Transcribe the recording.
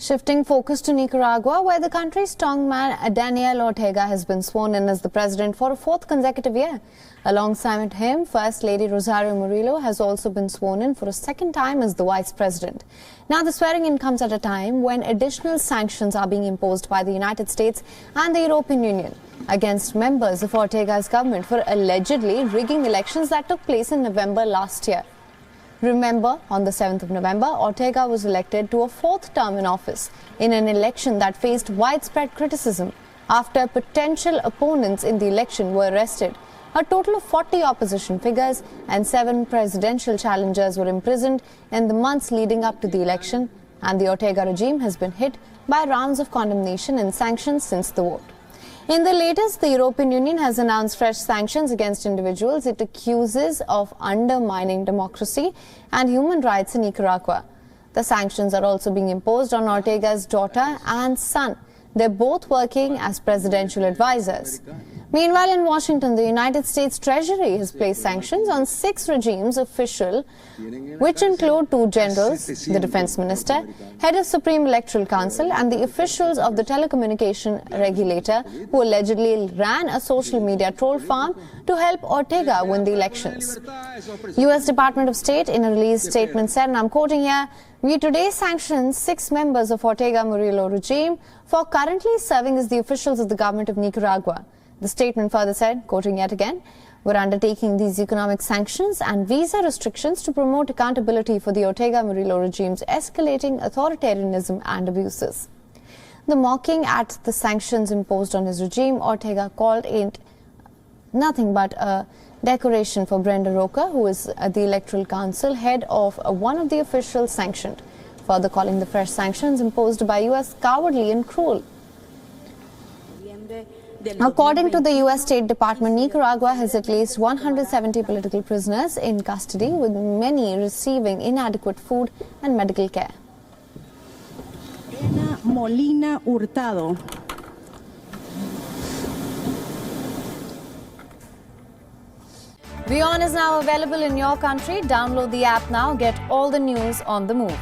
Shifting focus to Nicaragua, where the country's strongman Daniel Ortega has been sworn in as the president for a fourth consecutive year. Alongside him, First Lady Rosario Murillo has also been sworn in for a second time as the vice president. Now, the swearing-in comes at a time when additional sanctions are being imposed by the United States and the European Union against members of Ortega's government for allegedly rigging elections that took place in November last year. Remember, on the 7th of November, Ortega was elected to a fourth term in office in an election that faced widespread criticism after potential opponents in the election were arrested. A total of 40 opposition figures and 7 presidential challengers were imprisoned in the months leading up to the election, and the Ortega regime has been hit by rounds of condemnation and sanctions since the vote. In the latest, the European Union has announced fresh sanctions against individuals it accuses of undermining democracy and human rights in Nicaragua. The sanctions are also being imposed on Ortega's daughter and son. They're both working as presidential advisors. Meanwhile, in Washington, the United States Treasury has placed sanctions on 6 regimes officials, which include 2 generals, the defense minister, head of Supreme Electoral Council, and the officials of the telecommunication regulator who allegedly ran a social media troll farm to help Ortega win the elections. U.S. Department of State, in a released statement, said, and I'm quoting here, "We today sanctioned 6 members of Ortega Murillo regime for currently serving as the officials of the government of Nicaragua." The statement further said, quoting yet again, "We're undertaking these economic sanctions and visa restrictions to promote accountability for the Ortega Murillo regime's escalating authoritarianism and abuses." The mocking at the sanctions imposed on his regime, Ortega called it nothing but a decoration for Brenda Roca, who is the Electoral Council head of one of the officials sanctioned, further calling the fresh sanctions imposed by U.S. cowardly and cruel. According to the U.S. State Department, Nicaragua has at least 170 political prisoners in custody, with many receiving inadequate food and medical care. Molina Hurtado. WION is now available in your country. Download the app now. Get all the news on the move.